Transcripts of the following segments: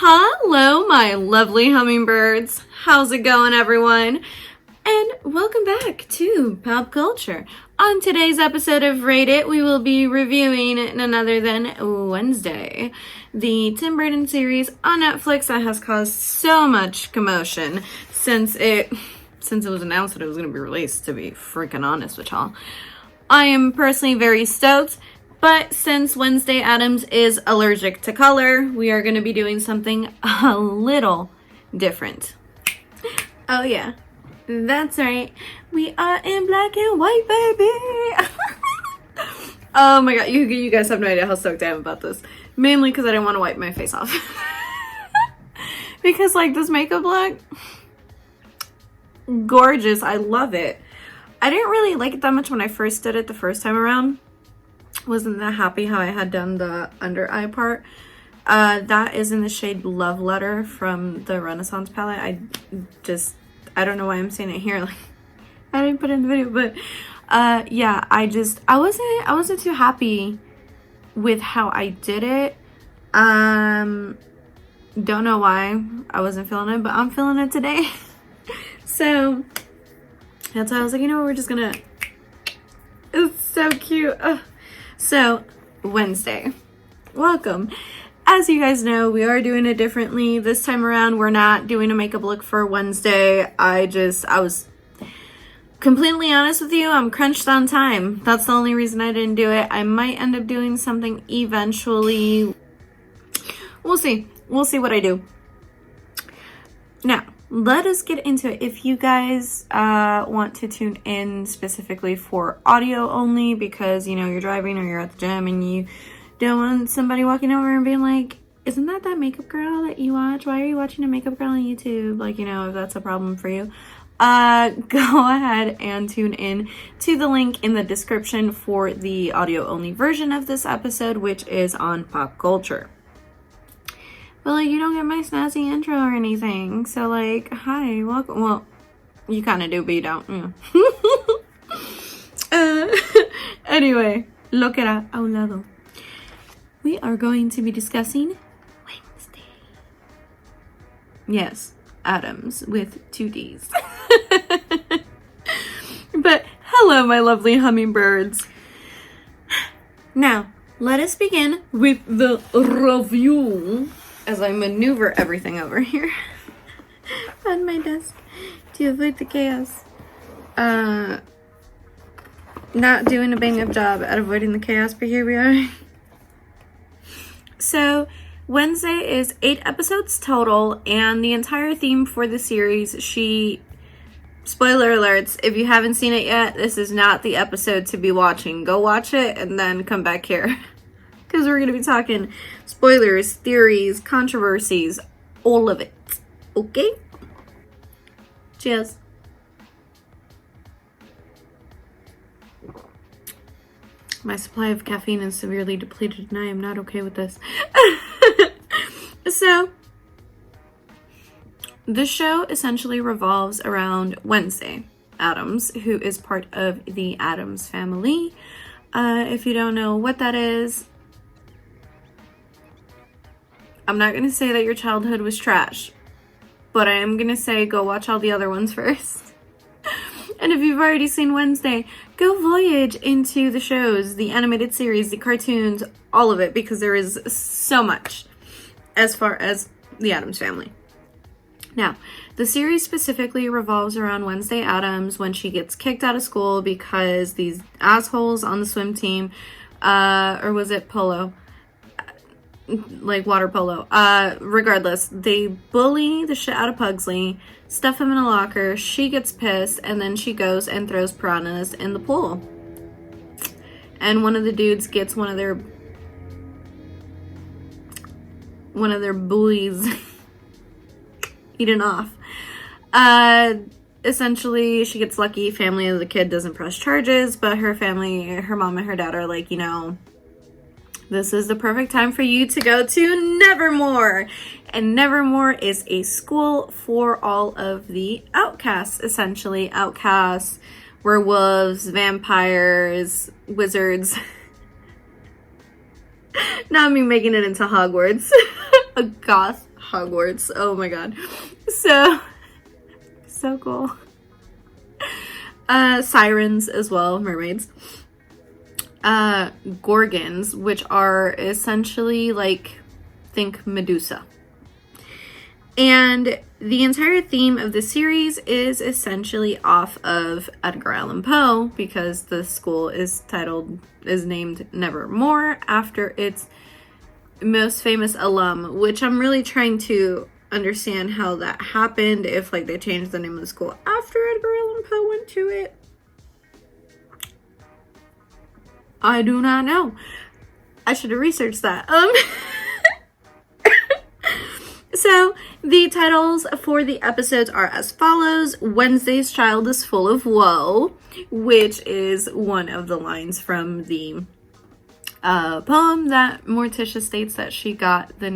Hello, my lovely hummingbirds. How's it going, everyone? And welcome back to Pop Culture. On today's episode of Rate It, we will be reviewing none other than Wednesday, the Tim Burton series on Netflix that has caused so much commotion since it was announced that it was going to be released, to be freaking honest with y'all. I am personally very stoked. But since Wednesday Addams is allergic to color, we are going to be doing something a little different. Oh yeah, that's right. We are in black and white, baby. Oh my god, you guys have no idea how stoked I am about this. Mainly because I didn't want to wipe my face off. Because like this makeup look, gorgeous. I love it. I didn't really like it that much when I first did it the first time around. Wasn't that happy how I had done the under eye part. That is in the shade Love Letter from the Renaissance palette. I don't know why I'm saying it here. Like, I didn't put it in the video, but yeah, I wasn't too happy with how I did it. Don't know why I wasn't feeling it, but I'm feeling it today. So that's why I was like, you know what, we're just gonna. It's so cute. Ugh. So, Wednesday. Welcome. As you guys know, we are doing it differently. This time around, we're not doing a makeup look for Wednesday. I was completely honest with you. I'm crunched on time. That's the only reason I didn't do it. I might end up doing something eventually. We'll see. We'll see what I do. Now, let us get into it. If you guys want to tune in specifically for audio only because, you know, you're driving or you're at the gym and you don't want somebody walking over and being like, isn't that makeup girl that you watch? Why are you watching a makeup girl on YouTube? Like, you know, if that's a problem for you, go ahead and tune in to the link in the description for the audio only version of this episode, which is on Pop Culture. But, like, you don't get my snazzy intro or anything. So, like, hi, welcome. Well, you kind of do, but you don't. Yeah. Anyway, lo que era a un lado. We are going to be discussing Wednesday. Yes, Addams with 2 Ds. But, hello, my lovely hummingbirds. Now, let us begin with the review. As I maneuver everything over here on my desk to avoid the chaos. Not doing a bang-up job at avoiding the chaos, but here we are. So, Wednesday is 8 episodes total, and the entire theme for the series, spoiler alerts, if you haven't seen it yet, this is not the episode to be watching. Go watch it and then come back here. Because we're going to be talking spoilers, theories, controversies, all of it. Okay? Cheers. My supply of caffeine is severely depleted and I am not okay with this. So, the show essentially revolves around Wednesday Addams, who is part of the Addams family. If you don't know what that is, I'm not going to say that your childhood was trash, but I am going to say go watch all the other ones first. And if you've already seen Wednesday, go voyage into the shows, the animated series, the cartoons, all of it, because there is so much as far as the Addams family. Now, the series specifically revolves around Wednesday Addams when she gets kicked out of school because these assholes on the swim team, or was it polo? Like water polo. Regardless, they bully the shit out of Pugsley, stuff him in a locker, she gets pissed, and then she goes and throws piranhas in the pool. And one of the dudes gets one of their bullies eaten off. Essentially, she gets lucky. Family of the kid doesn't press charges, but her family, her mom and her dad are like, you know, this is the perfect time for you to go to Nevermore. And Nevermore is a school for all of the outcasts, essentially. Outcasts, werewolves, vampires, wizards. Not me making it into Hogwarts. A goth Hogwarts. Oh my god. So cool. Sirens as well, mermaids. Gorgons, which are essentially like, think Medusa. And the entire theme of the series is essentially off of Edgar Allan Poe, because the school is named Nevermore after its most famous alum, which I'm really trying to understand how that happened, if like they changed the name of the school after Edgar Allan Poe went to it. I do not know. I should have researched that. So the titles for the episodes are as follows: Wednesday's Child is Full of Woe, which is one of the lines from the poem that Morticia states that she got the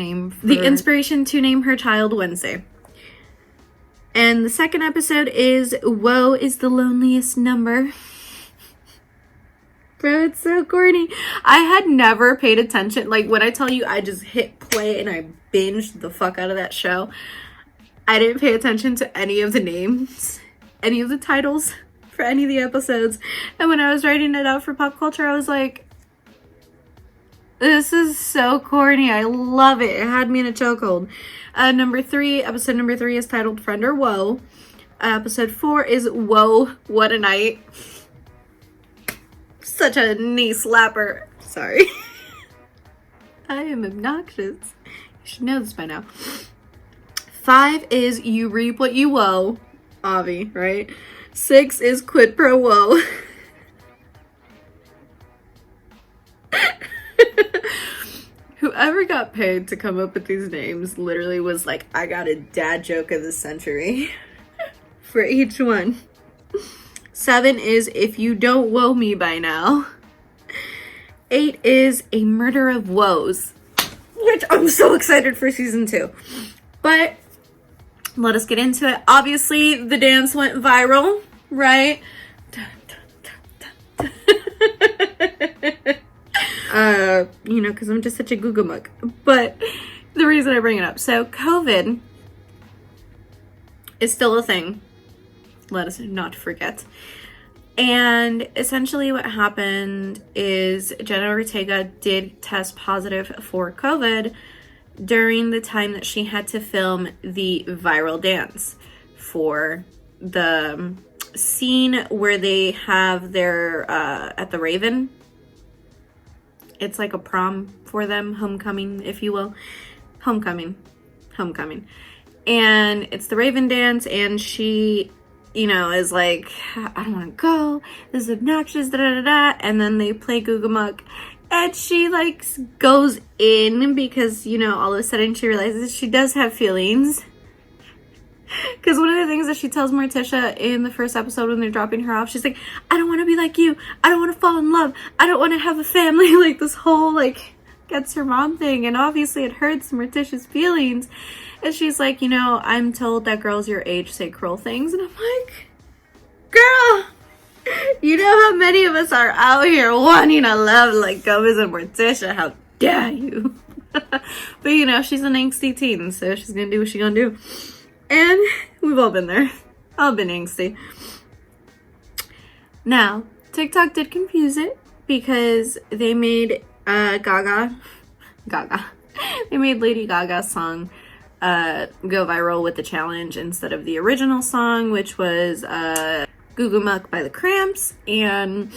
inspiration to name her child Wednesday. And the second episode is Woe is the Loneliest Number. Bro, it's so corny. I had never paid attention. Like, when I tell you I just hit play and I binged the fuck out of that show, I didn't pay attention to any of the names, any of the titles for any of the episodes. And when I was writing it out for Pop Culture, I was like, this is so corny. I love it. It had me in a chokehold. Episode number 3 is titled Friend or Woe. Episode 4 is Whoa, What a Night. Such a knee slapper. Sorry. I am obnoxious. You should know this by now. 5 is You Reap What You Woe. Avi, right? 6 is Quid Pro Woe. Whoever got paid to come up with these names literally was like, I got a dad joke of the century for each one. 7 is If You Don't Woe Me By Now. 8 is A Murder of Woes, which I'm so excited for season 2. But let us get into it. Obviously, the dance went viral, right? Because I'm just such a Google muck. But the reason I bring it up, so COVID is still a thing. Let us not forget. And essentially what happened is Jenna Ortega did test positive for COVID during the time that she had to film the viral dance for the scene where they have their, at the Raven. It's like a prom for them, homecoming, if you will. Homecoming. And it's the Raven dance, and she, is like, I don't want to go, this is obnoxious, and then they play Googamuck, and she, like, goes in because, all of a sudden she realizes she does have feelings. Because one of the things that she tells Morticia in the first episode when they're dropping her off, she's like, I don't want to be like you, I don't want to fall in love, I don't want to have a family, like, this whole, like, gets her mom thing, and obviously it hurts Morticia's feelings. And she's like, I'm told that girls your age say cruel things. And I'm like, girl, you know how many of us are out here wanting to love like Gomez and Morticia. How dare you? But, she's an angsty teen, so she's going to do what she's going to do. And we've all been there. I've been angsty. Now, TikTok did confuse it because they made Gaga. They made Lady Gaga's song go viral with the challenge instead of the original song, which was Goo Goo Muck by the Cramps. And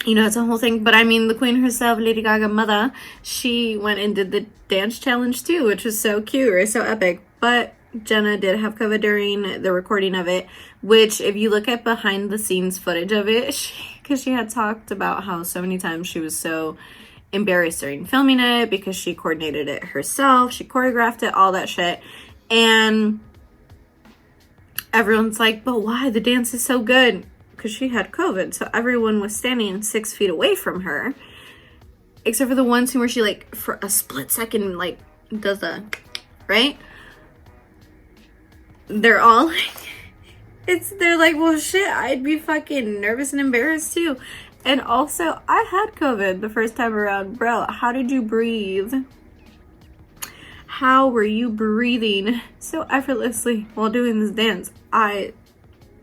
it's a whole thing. But I mean, the queen herself, Lady Gaga mother, she went and did the dance challenge too, which was so cute, or so epic. But Jenna did have COVID during the recording of it, which if you look at behind the scenes footage of it, because she had talked about how so many times she was so embarrassed during filming it because she coordinated it herself, she choreographed it, all that shit. And everyone's like, but why? The dance is so good. Because she had COVID, so everyone was standing 6 feet away from her, except for the ones where she, like, for a split second, like, does the, right? They're all like, they're like, well, shit, I'd be fucking nervous and embarrassed too. And also, I had COVID the first time around. Bro, how did you breathe? How were you breathing so effortlessly while doing this dance? My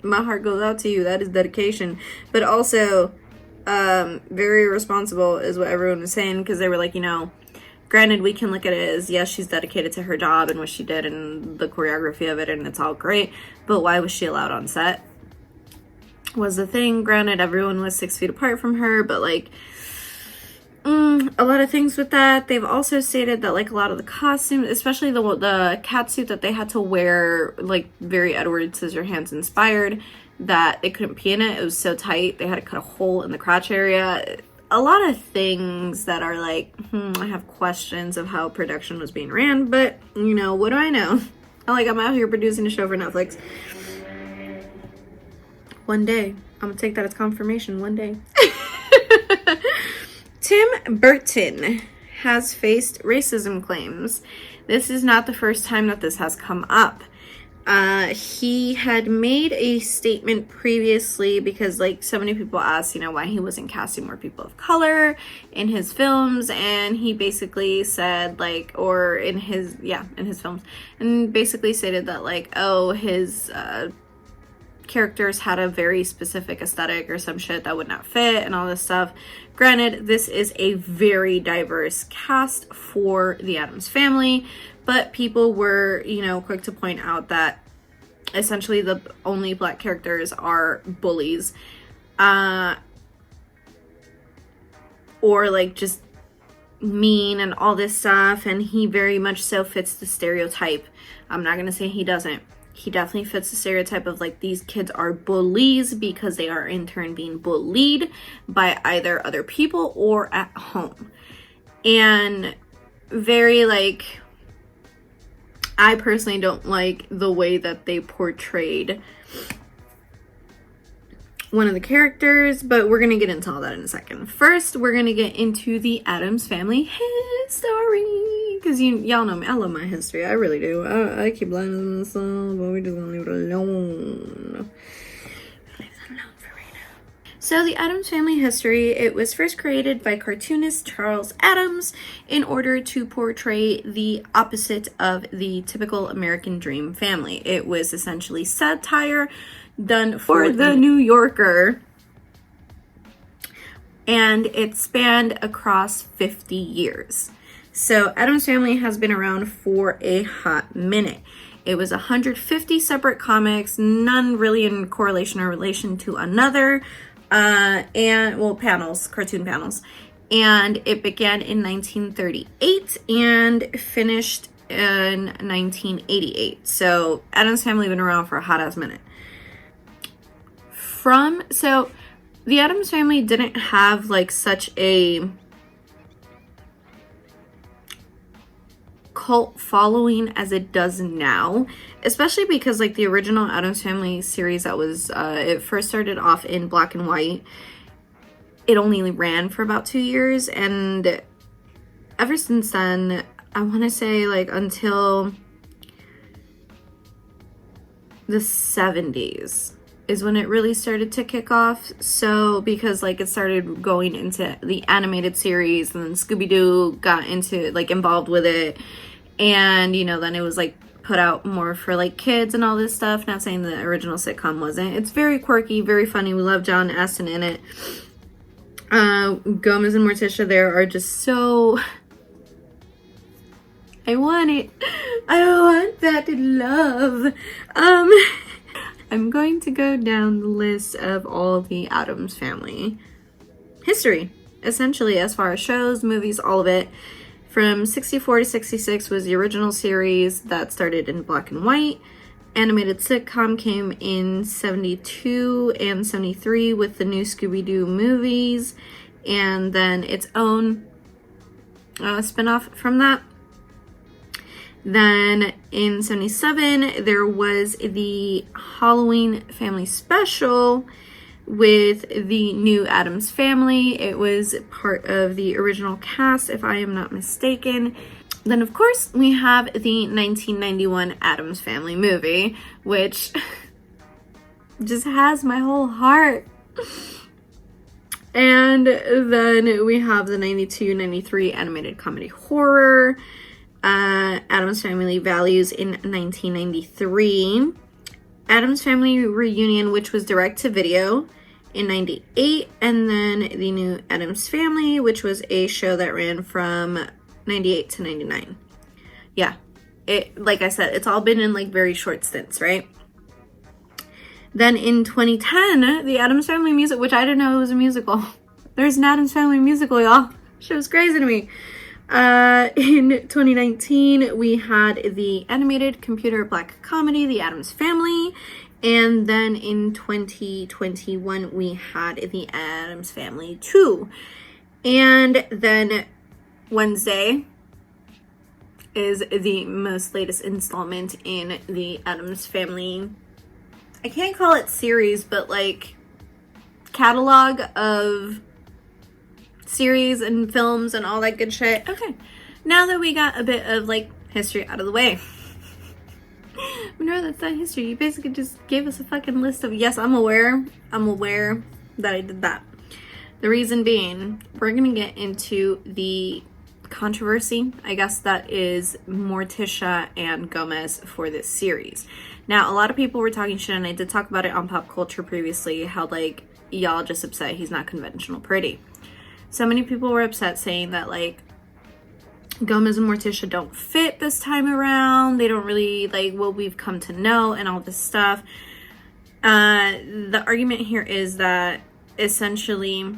heart goes out to you. That is dedication. But also, very responsible is what everyone was saying, because they were like, you know, granted, we can look at it as, yes, she's dedicated to her job and what she did and the choreography of it, and it's all great, but why was she allowed on set? Was the thing. Granted, everyone was 6 feet apart from her, but like, a lot of things with that. They've also stated that like a lot of the costumes, especially the cat suit that they had to wear, like very Edward Scissorhands inspired, that they couldn't pee in it. It was so tight. They had to cut a hole in the crotch area. A lot of things that are like, I have questions of how production was being ran, but you know, what do I know? I'm out here producing a show for Netflix. One day, I'm gonna take that as confirmation one day. Tim Burton has faced racism claims. This is not the first time that this has come up. He had made a statement previously because like so many people asked, you know, why he wasn't casting more people of color in his films, and he basically said like, or in his films, and basically stated that like, oh, his characters had a very specific aesthetic or some shit that would not fit and all this stuff. Granted, this is a very diverse cast for the Addams Family, but people were, you know, quick to point out that essentially the only black characters are bullies, or like just mean and all this stuff, and he very much so fits the stereotype. I'm not gonna say he doesn't. He definitely fits the stereotype of like, these kids are bullies because they are in turn being bullied by either other people or at home. And very like, I personally don't like the way that they portrayed one of the characters, but we're gonna get into all that in a second. First, we're gonna get into the Addams Family history, because y'all know me, I love my history, I really do. I keep lying to myself, but we're just gonna leave it alone. So the Addams Family history, it was first created by cartoonist Charles Addams in order to portray the opposite of the typical American dream family. It was essentially satire done for the New Yorker, and it spanned across 50 years. So Addams Family has been around for a hot minute. It was 150 separate comics, none really in correlation or relation to another, panels, cartoon panels. And it began in 1938 and finished in 1988. So Addams Family been around for a hot ass minute. So the Addams Family didn't have like such a cult following as it does now, especially because like the original Addams Family series that was it first started off in black and white. It only ran for about 2 years, and ever since then, I want to say like until the 70s is when it really started to kick off. So because like it started going into the animated series, and then Scooby-Doo got into like involved with it, and you know, then it was like put out more for like kids and all this stuff. Not saying the original sitcom wasn't. It's very quirky, very funny. We love John Astin in it. Gomez and Morticia there are just so, I want it. I want that love. I'm going to go down the list of all the Addams Family history, essentially, as far as shows, movies, all of it. From 64 to 66 was the original series that started in black and white. Animated sitcom came in 72 and 73 with the new Scooby-Doo movies, and then its own spin-off from that. Then in 77, there was the Halloween Family Special with the new Addams Family. It was part of the original cast, if I am not mistaken. Then, of course, we have the 1991 Addams Family movie, which just has my whole heart. And then we have the 92-93 animated comedy horror. Addams Family Values in 1993. Addams Family Reunion, which was direct to video in 98. And then The New Addams Family, which was a show that ran from 98 to 99. Yeah, it, like I said, it's all been in like very short stints, right? Then in 2010, The Addams Family music, which I didn't know it was a musical. There's an Addams Family musical, y'all. Shit was crazy to me. In 2019, we had the animated computer black comedy, The Addams Family. And then in 2021, we had The Addams Family 2. And then Wednesday is the most latest installment in the Addams Family. I can't call it series, but like catalog of series and films and all that good shit. Okay, now that we got a bit of like history out of the way. No, that's not history. You basically just gave us a fucking list of, yes, I'm aware that I did that. The reason being, we're gonna get into the controversy, I guess, that is Morticia and Gomez for this series. Now, a lot of people were talking shit, and I did talk about it on Pop Culture previously, how like y'all just upset he's not conventional pretty. So many people were upset saying that like Gomez and Morticia don't fit this time around. They don't really like what we've come to know and all this stuff. The argument here is that essentially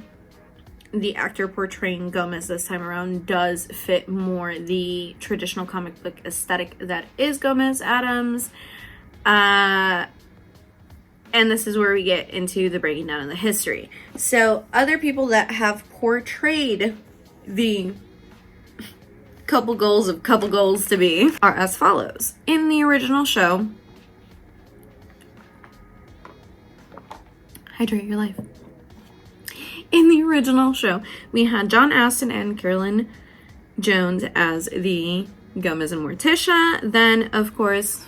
the actor portraying Gomez this time around does fit more the traditional comic book aesthetic that is Gomez Addams. And this is where we get into the breaking down of the history. So other people that have portrayed the couple goals to be are as follows. In the original show, hydrate your life. In the original show, we had John Astin and Carolyn Jones as the Gomez and Morticia. Then, of course,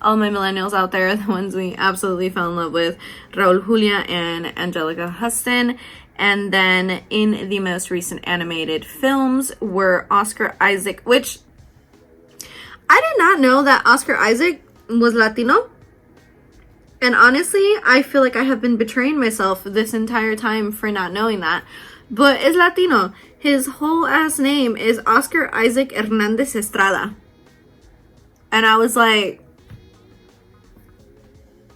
all my millennials out there, the ones we absolutely fell in love with, Raul Julia and Angelica Huston. And then in the most recent animated films were Oscar Isaac, which I did not know that Oscar Isaac was Latino. And honestly, I feel like I have been betraying myself this entire time for not knowing that. But it's Latino. His whole ass name is Oscar Isaac Hernandez Estrada. And I was like,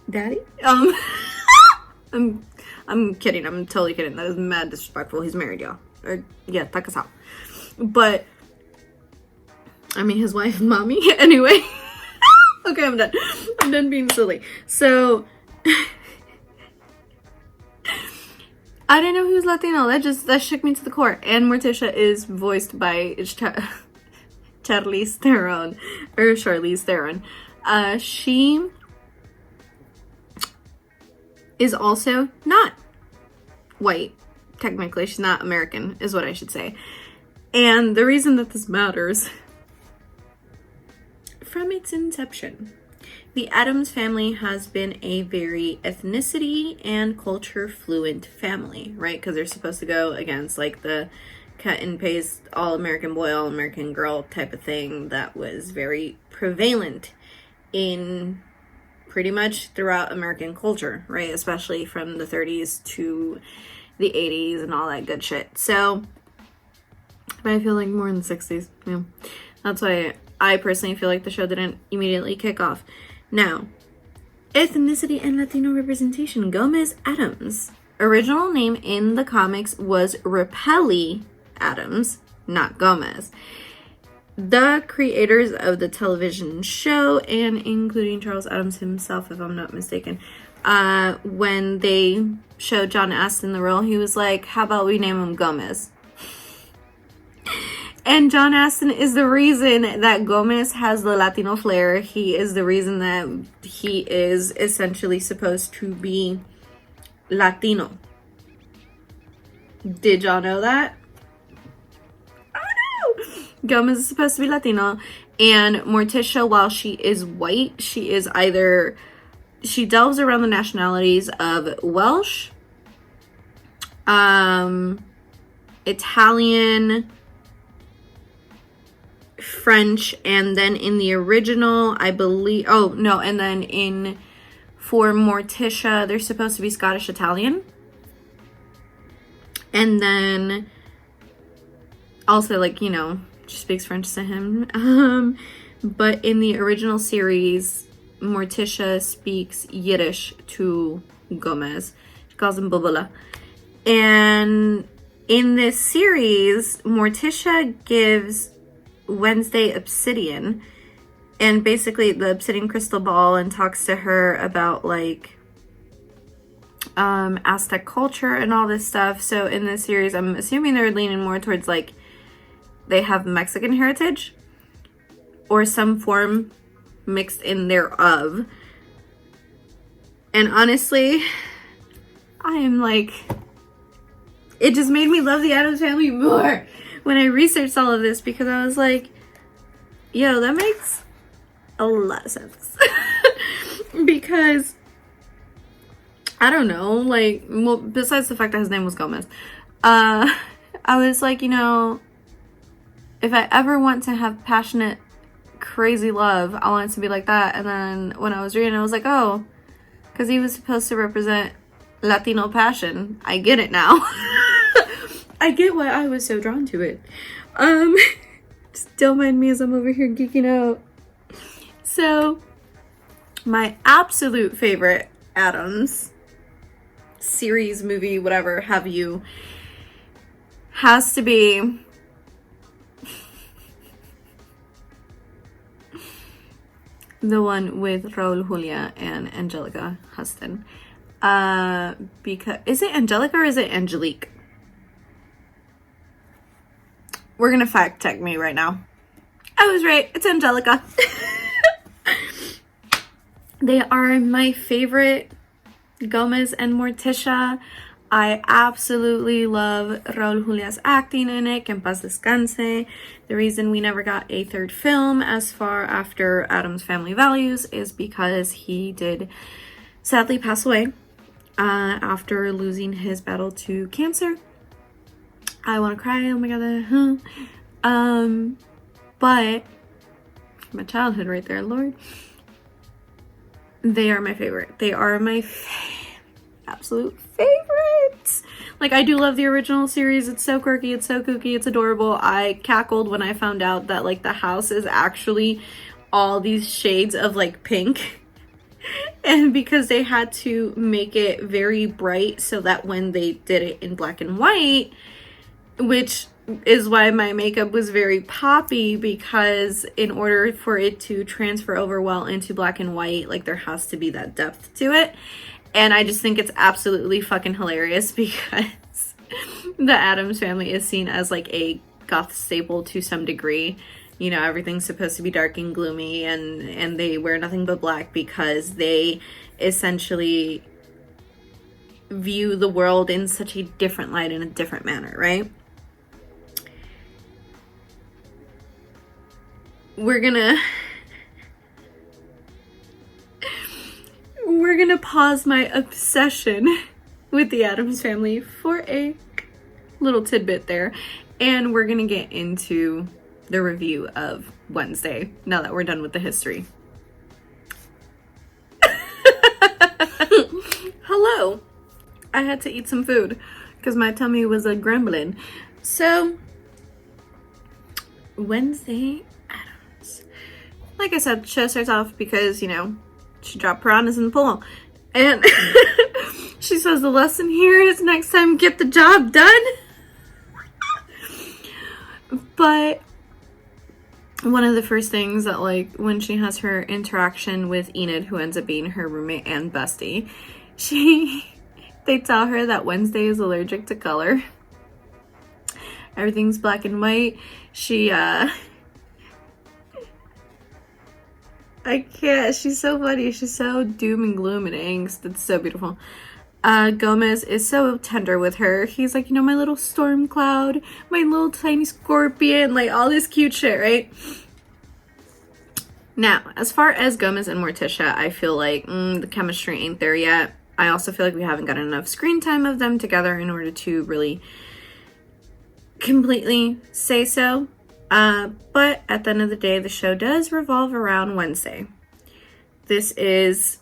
Daddy? I'm kidding. I'm totally kidding. That is mad disrespectful. He's married, y'all. Or, yeah, take us out. But, I mean, his wife, mommy. Anyway. Okay, I'm done. I'm done being silly. So, I didn't know he was Latino. That shook me to the core. And Morticia is voiced by Charlize Theron. Or Charlize Theron. She is also not white. Technically, she's not American, is what I should say. And the reason that this matters, from its inception, the Addams family has been a very ethnicity and culture fluent family, right? Because they're supposed to go against like the cut and paste all-American boy, all-American girl type of thing that was very prevalent in pretty much throughout American culture, right? Especially from the 30s to the 80s and all that good shit. So, but I feel like more in the 60s. Yeah. That's why I personally feel like the show didn't immediately kick off. Now, ethnicity and Latino representation. Gomez Addams. Original name in the comics was Repelli Addams, not Gomez. The creators of the television show, and including Charles Addams himself, if I'm not mistaken, when they showed John Astin the role, he was like, how about we name him Gomez? And John Astin is the reason that Gomez has the Latino flair. He is the reason that he is essentially supposed to be Latino. Did y'all know that? Gomez is supposed to be Latino, and Morticia, while she is white, she delves around the nationalities of Welsh, Italian, French, and then in the original, I believe, oh no, and then for Morticia, they're supposed to be Scottish Italian. And then also, like, you know, she speaks French to him. But in the original series, Morticia speaks Yiddish to Gomez. She calls him Bubala. And in this series, Morticia gives Wednesday obsidian, and basically the obsidian crystal ball, and talks to her about like Aztec culture and all this stuff. So in this series, I'm assuming they're leaning more towards like they have Mexican heritage or some form mixed in thereof. And honestly, I am like, it just made me love the Addams Family more when I researched all of this, because I was like, yo, that makes a lot of sense. Because I don't know, like, well, besides the fact that his name was Gomez, I was like, you know, if I ever want to have passionate, crazy love, I want it to be like that. And then when I was reading, I was like, oh, because he was supposed to represent Latino passion. I get it now. I get why I was so drawn to it. Just don't mind me as I'm over here geeking out. So, my absolute favorite Addams series, movie, whatever have you, has to be the one with Raul Julia and Angelica Huston. Because, is it Angelica or is it Angelique? We're gonna fact check me right now. I was right, it's Angelica. They are my favorite, Gomez and Morticia. I absolutely love Raul Julia's acting in it. Que en paz descanse. The reason we never got a third film as far after Addams Family Values is because he did sadly pass away after losing his battle to cancer. I want to cry. Oh my god. But my childhood right there, Lord. They are my favorite. They are my absolute favorites. Like, I do love the original series. It's so quirky, it's so kooky, it's adorable. I cackled when I found out that like the house is actually all these shades of like pink. And because they had to make it very bright so that when they did it in black and white, which is why my makeup was very poppy, because in order for it to transfer over well into black and white, like there has to be that depth to it. And I just think it's absolutely fucking hilarious because the Addams Family is seen as like a goth staple to some degree. You know, everything's supposed to be dark and gloomy, and they wear nothing but black because they essentially view the world in such a different light, in a different manner, right? We're gonna pause my obsession with the Addams Family for a little tidbit there, and we're gonna get into the review of Wednesday now that we're done with the history. Hello. I had to eat some food because my tummy was a grumbling. So, Wednesday Addams. Like I said, the show starts off because, you know, she dropped piranhas in the pool. And she says the lesson here is next time get the job done. But one of the first things that, like, when she has her interaction with Enid, who ends up being her roommate and bestie, they tell her that Wednesday is allergic to color. Everything's black and white. I can't. She's so funny. She's so doom and gloom and angst. It's so beautiful. Gomez is so tender with her. He's like, you know, my little storm cloud, my little tiny scorpion, like all this cute shit, right? Now, as far as Gomez and Morticia, I feel like the chemistry ain't there yet. I also feel like we haven't gotten enough screen time of them together in order to really completely say so. But at the end of the day, the show does revolve around Wednesday. This is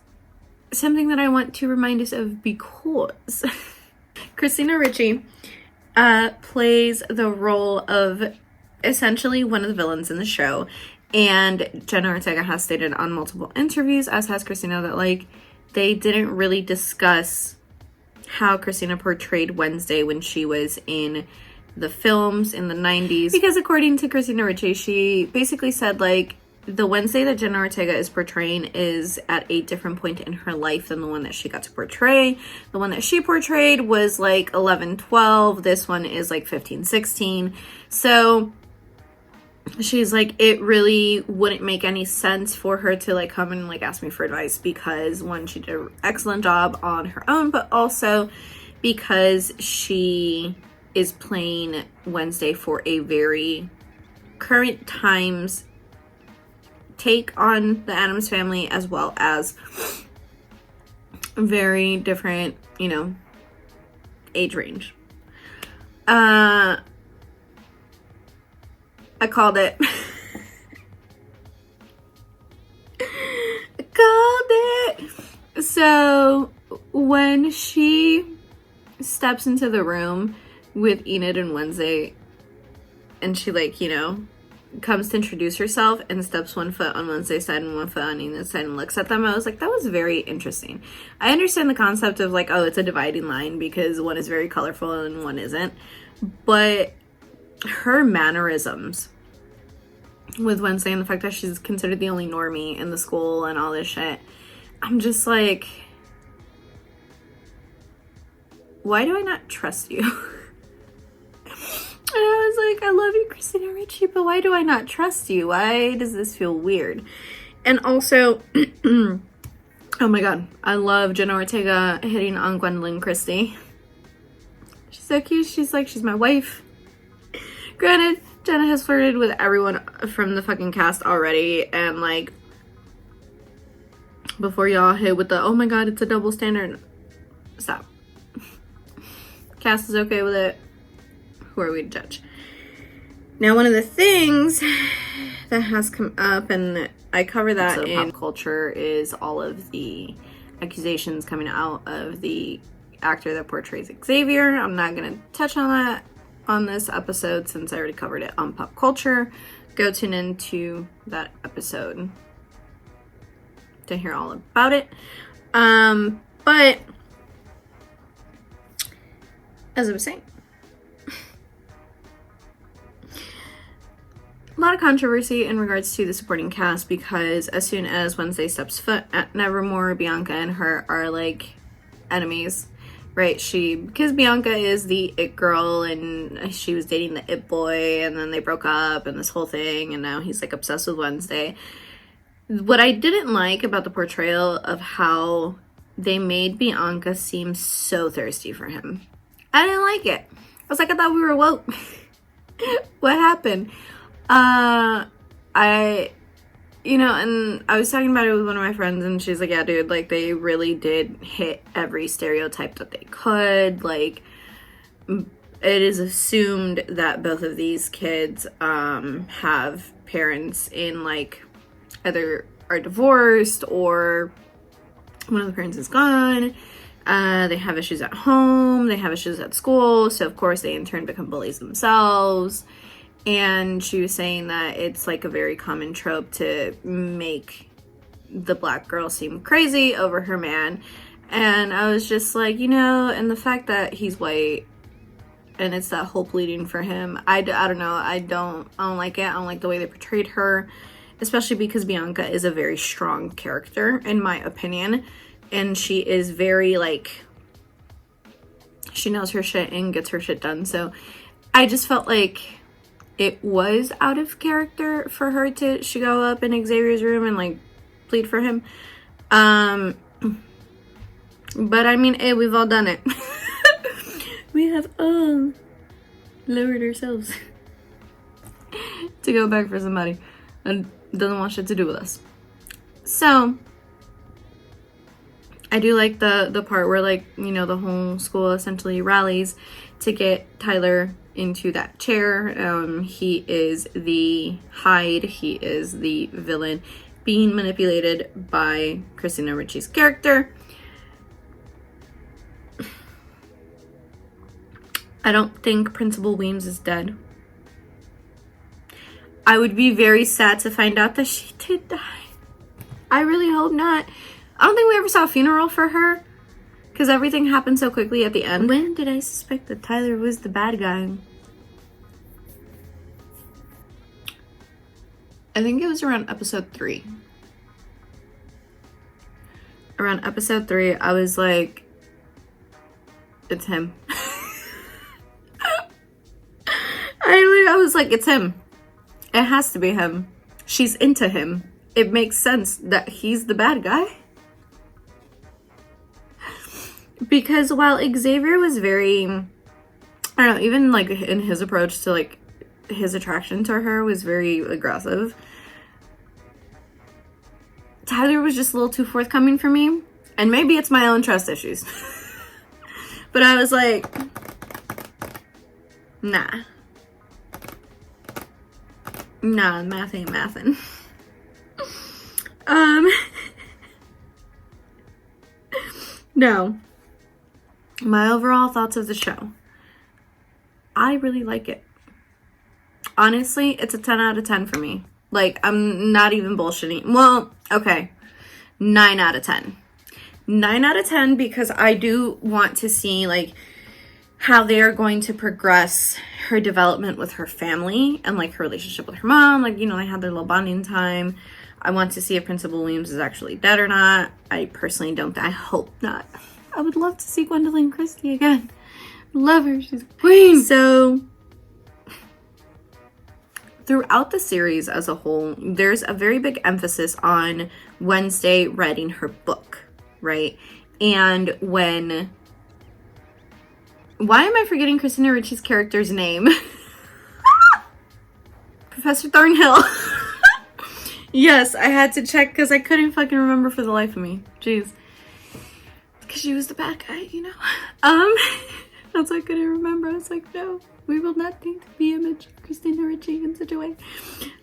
something that I want to remind us of because Christina Ricci plays the role of essentially one of the villains in the show. And Jenna Ortega has stated on multiple interviews, as has Christina, that like they didn't really discuss how Christina portrayed Wednesday when she was in the films in the 90s. Because according to Christina Ricci, she basically said like the Wednesday that Jenna Ortega is portraying is at a different point in her life than the one that she got to portray. The one that she portrayed was like 11, 12. This one is like 15, 16. So she's like, it really wouldn't make any sense for her to like come and like ask me for advice because one, she did an excellent job on her own, but also because she is playing Wednesday for a very current times take on the Addams family, as well as very different, you know, age range. I called it. I called it. So when she steps into the room with Enid and Wednesday, and she like, you know, comes to introduce herself and steps one foot on Wednesday's side and one foot on Enid's side and looks at them, I was like, that was very interesting. I understand the concept of like, oh, it's a dividing line because one is very colorful and one isn't, but her mannerisms with Wednesday and the fact that she's considered the only normie in the school and all this shit, I'm just like, why do I not trust you? And I was like, I love you, Christina Ricci, but why do I not trust you? Why does this feel weird? And also, oh my god, I love Jenna Ortega hitting on Gwendolyn Christie. She's so cute. She's like, she's my wife. Granted, Jenna has flirted with everyone from the fucking cast already, and like, before y'all hit with the, oh my god, it's a double standard, stop. Cast is okay with it. Who are we to judge? Now, one of the things that has come up, and I cover that in pop culture, is all of the accusations coming out of the actor that portrays Xavier. I'm not going to touch on that on this episode since I already covered it on pop culture. Go tune into that episode to hear all about it. But as I was saying, a lot of controversy in regards to the supporting cast, because as soon as Wednesday steps foot at Nevermore, Bianca and her are like enemies, right? Because Bianca is the it girl and she was dating the it boy, and then they broke up and this whole thing, and now he's like obsessed with Wednesday. What I didn't like about the portrayal of how they made Bianca seem so thirsty for him, I didn't like it. I was like, I thought we were woke. What happened? You know, and I was talking about it with one of my friends, and she's like, yeah, dude, like, they really did hit every stereotype that they could. Like, it is assumed that both of these kids, have parents in, like, either are divorced or one of the parents is gone. They have issues at home, they have issues at school, so of course they in turn become bullies themselves. And she was saying that it's like a very common trope to make the black girl seem crazy over her man. And I was just like, you know, and the fact that he's white and it's that whole pleading for him, I don't know, I don't like it. I don't like the way they portrayed her, especially because Bianca is a very strong character in my opinion, and she is very like, she knows her shit and gets her shit done. So I just felt like it was out of character for her to go up in Xavier's room and like plead for him. But I mean, hey, we've all done it. We have all lowered ourselves to go back for somebody that doesn't want shit to do with us. So I do like the part where, like, you know, the whole school essentially rallies to get Tyler into that chair. He is the Hyde. He is the villain being manipulated by Christina Ricci's character. I don't think Principal Weems is dead. I would be very sad to find out that she did die. I really hope not. I don't think we ever saw a funeral for her because everything happened so quickly at the end. When did I suspect that Tyler was the bad guy? I think it was around episode 3. Around episode 3, I was like, it's him. I was like, it's him. It has to be him. She's into him. It makes sense that he's the bad guy. Because while Xavier was very, I don't know, even like in his approach to like his attraction to her was very aggressive, Tyler was just a little too forthcoming for me. And maybe it's my own trust issues. But I was like, nah. Nah, math ain't mathin'. No. My overall thoughts of the show. I really like it. Honestly, it's a 10 out of 10 for me. Like, I'm not even bullshitting. Well, okay. 9 out of 10. 9 out of 10 because I do want to see, like, how they are going to progress her development with her family and, like, her relationship with her mom. Like, you know, they had their little bonding time. I want to see if Principal Williams is actually dead or not. I personally don't. I hope not. I would love to see Gwendolyn Christie again. Love her. She's a queen. So, throughout the series as a whole, there's a very big emphasis on Wednesday writing her book, right? And when... Why am I forgetting Christina Ricci's character's name? Professor Thornhill. Yes, I had to check because I couldn't fucking remember for the life of me. Jeez. Because she was the bad guy, you know? That's why I couldn't remember. I was like, no, we will not think the image of Christina Ricci in such a way.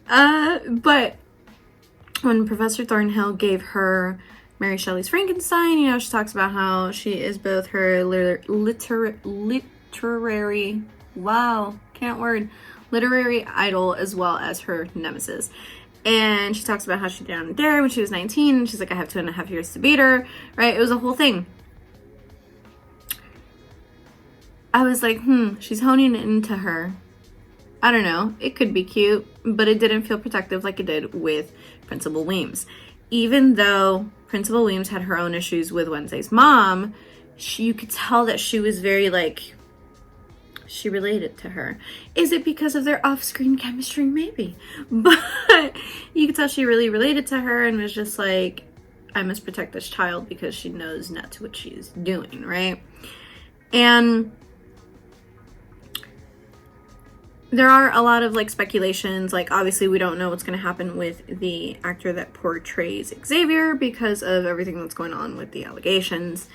But when Professor Thornhill gave her Mary Shelley's Frankenstein, you know, she talks about how she is both her literary, wow, can't word, literary idol as well as her nemesis. And she talks about how she down and dare when she was 19, and she's like, I have 2.5 years to beat her, right? It was a whole thing. I was like, she's honing it into her. I don't know, it could be cute, but it didn't feel protective like it did with Principal Weems. Even though Principal Weems had her own issues with Wednesday's mom, you could tell that she was very, like, she related to her. Is it because of their off-screen chemistry? Maybe. But you could tell she really related to her and was just like, I must protect this child because she knows not to what she's doing, right? And there are a lot of, like, speculations. Like, obviously we don't know what's going to happen with the actor that portrays Xavier because of everything that's going on with the allegations.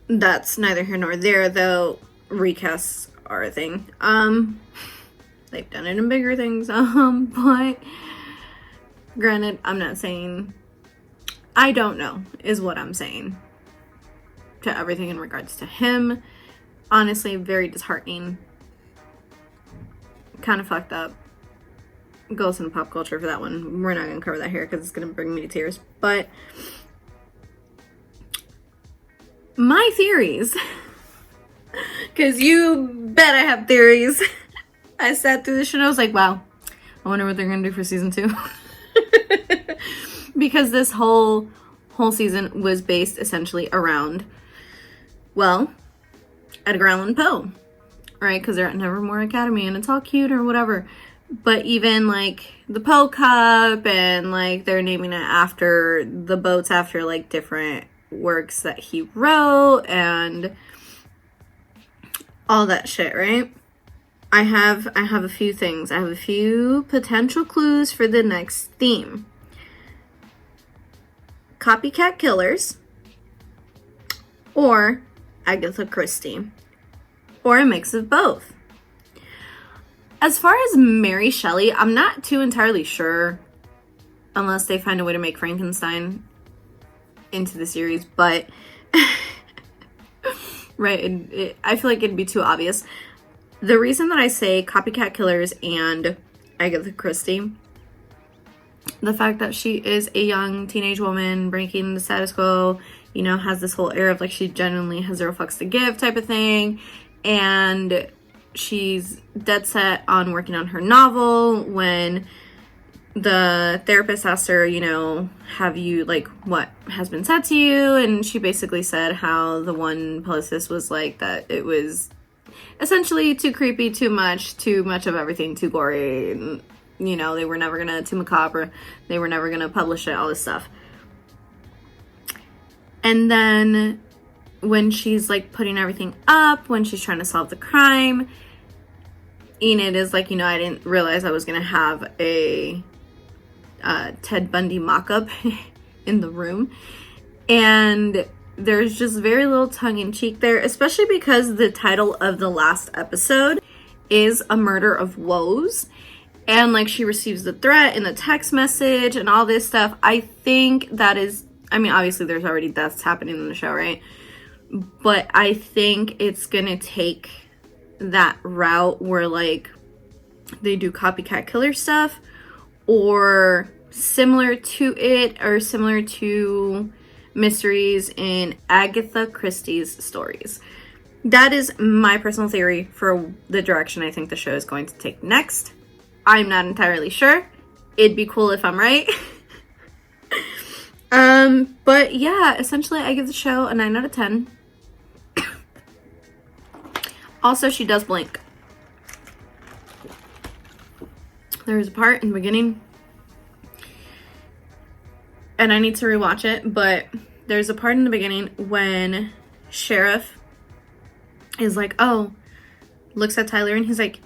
That's neither here nor there, though recasts are a thing. They've done it in bigger things, but granted, I'm not saying, I don't know, is what I'm saying to everything in regards to him. Honestly, very disheartening. Kind of fucked up. Go listen to Pop Culture for that one. We're not going to cover that here because it's going to bring me to tears. But my theories, because you bet I have theories. I sat through the show and I was like, wow, I wonder what they're going to do for season 2. Because this whole season was based essentially around, well, Edgar Allan Poe, right? Because they're at Nevermore Academy and it's all cute or whatever. But even, like, the Poe Cup and, like, they're naming it after the boats after, like, different works that he wrote and all that shit, right? I have a few things. I have a few potential clues for the next theme. Copycat killers or Agatha Christie. or a mix of both. As far as Mary Shelley, I'm not too entirely sure, unless they find a way to make Frankenstein into the series, but right, I feel like it'd be too obvious. The reason that I say copycat killers and Agatha Christie, the fact that she is a young teenage woman breaking the status quo, you know, has this whole air of like she genuinely has zero fucks to give type of thing, and she's dead set on working on her novel. When the therapist asked her, you know, have you, like, what has been said to you? And she basically said how the one publicist was like that it was essentially too creepy, too much of everything, too gory. And, you know, they were never gonna, too macabre, they were never gonna publish it, all this stuff. And then when she's like putting everything up, when she's trying to solve the crime, Enid is like, you know, I didn't realize I was gonna have a Ted Bundy mock-up in the room. And there's just very little tongue-in-cheek there, especially because the title of the last episode is A Murder of Woes. And like she receives the threat in the text message and all this stuff. I think that is, I mean, obviously there's already deaths happening in the show, right? But I think it's gonna take that route where like they do copycat killer stuff, or similar to it, or similar to mysteries in Agatha Christie's stories. That is my personal theory for the direction I think the show is going to take next. I'm not entirely sure. It'd be cool if I'm right. But yeah, essentially I give the show a 9 out of 10. Also, she does blink. There's a part in the beginning, and I need to rewatch it, but there's a part in the beginning when Sheriff is like, oh, looks at Tyler and he's like,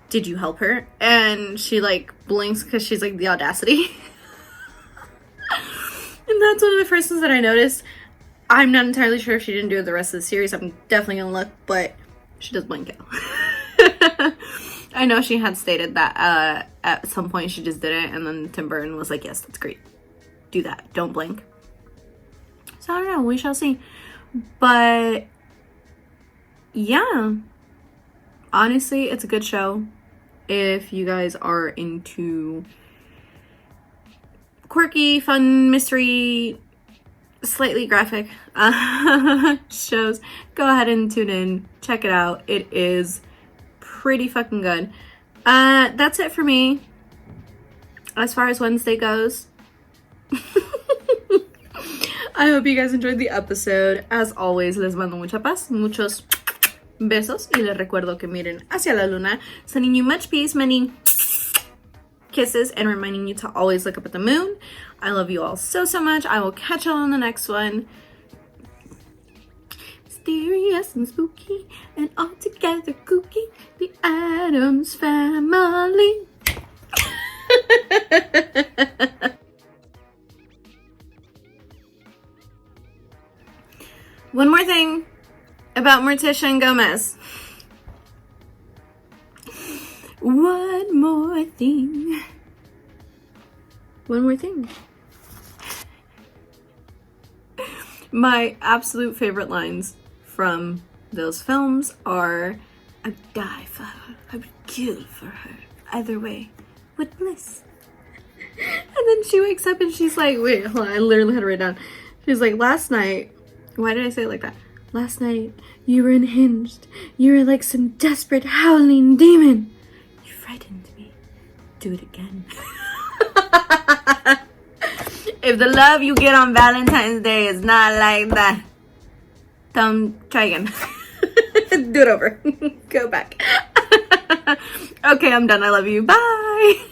did you help her? And she like blinks because she's like, the audacity. And that's one of the first ones that I noticed. I'm not entirely sure if she didn't do it the rest of the series. I'm definitely gonna look, but she does blink out. I know she had stated that at some point she just did it, and then Tim Burton was like, yes, that's great. Do that. Don't blink. So I don't know. We shall see. But yeah. Honestly, it's a good show. If you guys are into quirky, fun, mystery, slightly graphic shows, go ahead and tune in. Check it out. It is pretty fucking good. That's it for me as far as Wednesday goes. I hope you guys enjoyed the episode. As always, les mando mucha paz, muchos besos, y les recuerdo que miren hacia la luna, sending you much peace, many kisses, and reminding you to always look up at the moon. I love you all so much. I will catch y'all on the next one. Mysterious and spooky and altogether kooky, the Addams Family. One more thing about Morticia and Gomez. One more thing. One more thing. My absolute favorite lines from those films are, I'd die for her, I would kill for her, either way, with bliss. And then she wakes up and she's like, wait, hold on, I literally had it written down. She's like, last night, why did I say it like that? Last night, you were unhinged. You were like some desperate howling demon. You frightened me. Do it again. If the love you get on Valentine's Day is not like that, try again. Do it over. Go back. Okay, I'm done. I love you. Bye.